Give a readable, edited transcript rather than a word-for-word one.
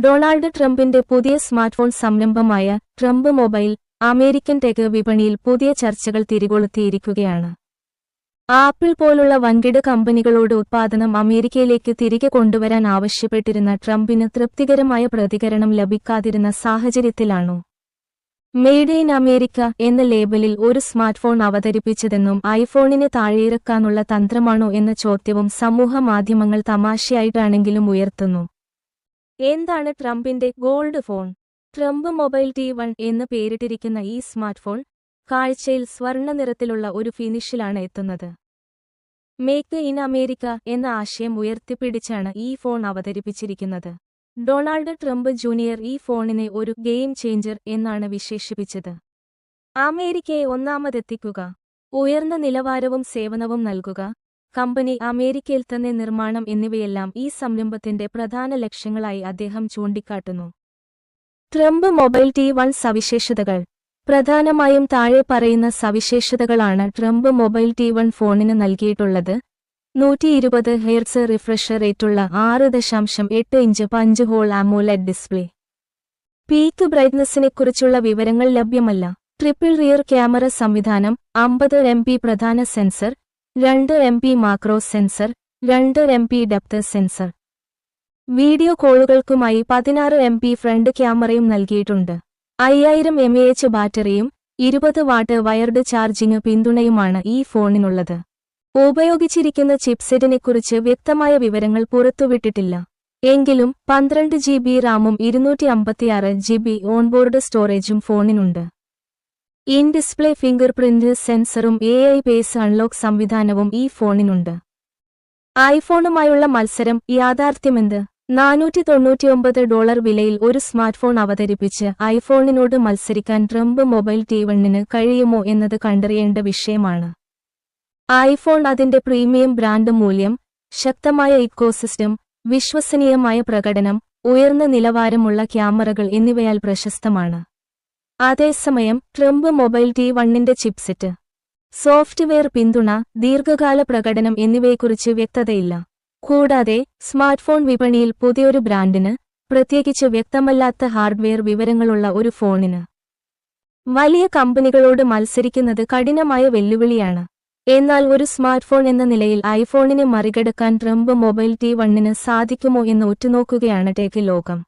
Donald ട്രംപിന്റെ പുതിയ smartphone സംരംഭമായ ട്രംപ് മൊബൈൽ അമേരിക്കൻ ടെക് വിപണിയിൽ പുതിയ ചർച്ചകൾ തിരികൊളുത്തിയിരിക്കുകയാണ്. ആപ്പിൾ പോലുള്ള വൻകിട കമ്പനികളോട് ഉത്പാദനം അമേരിക്കയിലേക്ക് തിരികെ കൊണ്ടുവരാൻ ആവശ്യപ്പെട്ടിരുന്ന ട്രംപിന് തൃപ്തികരമായ പ്രതികരണം ലഭിക്കാതിരുന്ന സാഹചര്യത്തിലാണു മെയ്ഡ് ഇൻ അമേരിക്ക എന്ന ലേബലിൽ ഒരു സ്മാർട്ട്ഫോൺ അവതരിപ്പിച്ചതെന്നും ഐഫോണിന് താഴെയിറക്കാനുള്ള തന്ത്രമാണോ എന്ന ചോദ്യവും സമൂഹ മാധ്യമങ്ങൾ തമാശയായിട്ടാണെങ്കിലും ഉയർത്തുന്നു. എന്താണ് ട്രംപിന്റെ gold phone? Trump mobile T1 എന്ന് പേരിട്ടിരിക്കുന്ന ഈ സ്മാർട്ട്ഫോൺ കാഴ്ചയിൽ സ്വർണ്ണ നിറത്തിലുള്ള ഒരു ഫിനിഷിലാണ് എത്തുന്നത്. മേക്ക് ഇൻ അമേരിക്ക എന്ന ആശയം ഉയർത്തിപ്പിടിച്ചാണ് ഈ ഫോൺ അവതരിപ്പിച്ചിരിക്കുന്നത്. ഡൊണാൾഡ് ട്രംപ് ജൂനിയർ ഈ ഫോണിനെ ഒരു ഗെയിം ചേഞ്ചർ എന്നാണ് വിശേഷിപ്പിച്ചത്. അമേരിക്കയെ ഒന്നാമതെത്തിക്കുക, ഉയർന്ന നിലവാരവും സേവനവും നൽകുക, കമ്പനി അമേരിക്കയിൽ തന്നെ നിർമ്മാണം എന്നിവയെല്ലാം ഈ സംരംഭത്തിന്റെ പ്രധാന ലക്ഷ്യങ്ങളായി അദ്ദേഹം ചൂണ്ടിക്കാട്ടുന്നു. ട്രംപ് മൊബൈൽ T1 സവിശേഷതകൾ. പ്രധാനമായും താഴെ പറയുന്ന സവിശേഷതകളാണ് ട്രംപ് മൊബൈൽ T1 ഫോണിന് നൽകിയിട്ടുള്ളത്. 120 ഹെർട്സ് റിഫ്രഷ് റേറ്റുള്ള 6.8 inch punch hole AMOLED display. Peak ബ്രൈറ്റ്നസിനെക്കുറിച്ചുള്ള വിവരങ്ങൾ ലഭ്യമല്ല. ട്രിപ്പിൾ റിയർ ക്യാമറ സംവിധാനം, 50 MP പ്രധാന sensor, 2 MP macro sensor, 2 MP depth sensor. Video കോളുകൾക്കുമായി 16 MP ഫ്രണ്ട് ക്യാമറയും നൽകിയിട്ടുണ്ട്. 5000 mAh ബാറ്ററിയും 20 വാട്ട് വയർഡ് ചാർജിംഗ് പിന്തുണയുമാണ് ഈ ഫോണിനുള്ളത്. ഉപയോഗിച്ചിരിക്കുന്ന ചിപ്സെറ്റിനെക്കുറിച്ച് വ്യക്തമായ വിവരങ്ങൾ പുറത്തുവിട്ടിട്ടില്ല. എങ്കിലും 12 GB റാമും 256 GB ഓൺബോർഡ് സ്റ്റോറേജും ഫോണിനുണ്ട്. ഇൻ ഡിസ്പ്ലേ ഫിംഗർ പ്രിന്റ് സെൻസറും AI പേസ് അൺലോക്ക് സംവിധാനവും ഈ ഫോണിനുണ്ട്. ഐഫോണുമായുള്ള മത്സരം യാഥാർത്ഥ്യമെന്ത്? $499 വിലയിൽ ഒരു സ്മാർട്ട്ഫോൺ അവതരിപ്പിച്ച് ഐഫോണിനോട് മത്സരിക്കാൻ ട്രംപ് മൊബൈൽ T1 കഴിയുമോ എന്നത് കണ്ടറിയേണ്ട വിഷയമാണ്. ഐഫോൺ അതിന്റെ പ്രീമിയം ബ്രാൻഡ് മൂല്യം, ശക്തമായ ഇക്കോസിസ്റ്റം, വിശ്വസനീയമായ പ്രകടനം, ഉയർന്ന നിലവാരമുള്ള ക്യാമറകൾ എന്നിവയാൽ പ്രശസ്തമാണ്. അതേസമയം Trump mobile T1 chipset, software പിന്തുണ, ദീർഘകാല പ്രകടനം എന്നിവയെക്കുറിച്ച് വ്യക്തതയില്ല. കൂടാതെ സ്മാർട്ട്ഫോൺ വിപണിയിൽ പുതിയൊരു ബ്രാൻഡിന്, പ്രത്യേകിച്ച് വ്യക്തമല്ലാത്ത ഹാർഡ്വെയർ വിവരങ്ങളുള്ള ഒരു ഫോണിന് വലിയ കമ്പനികളോട് മത്സരിക്കുന്നത് കഠിനമായ വെല്ലുവിളിയാണ്. എന്നാൽ ഒരു സ്മാർട്ട്ഫോൺ എന്ന നിലയിൽ ഐഫോണിനെ മറികടക്കാൻ ട്രംപ് മൊബൈൽ T1 സാധിക്കുമോ എന്ന് ഉറ്റുനോക്കുകയാണ് ടെക് ലോകം.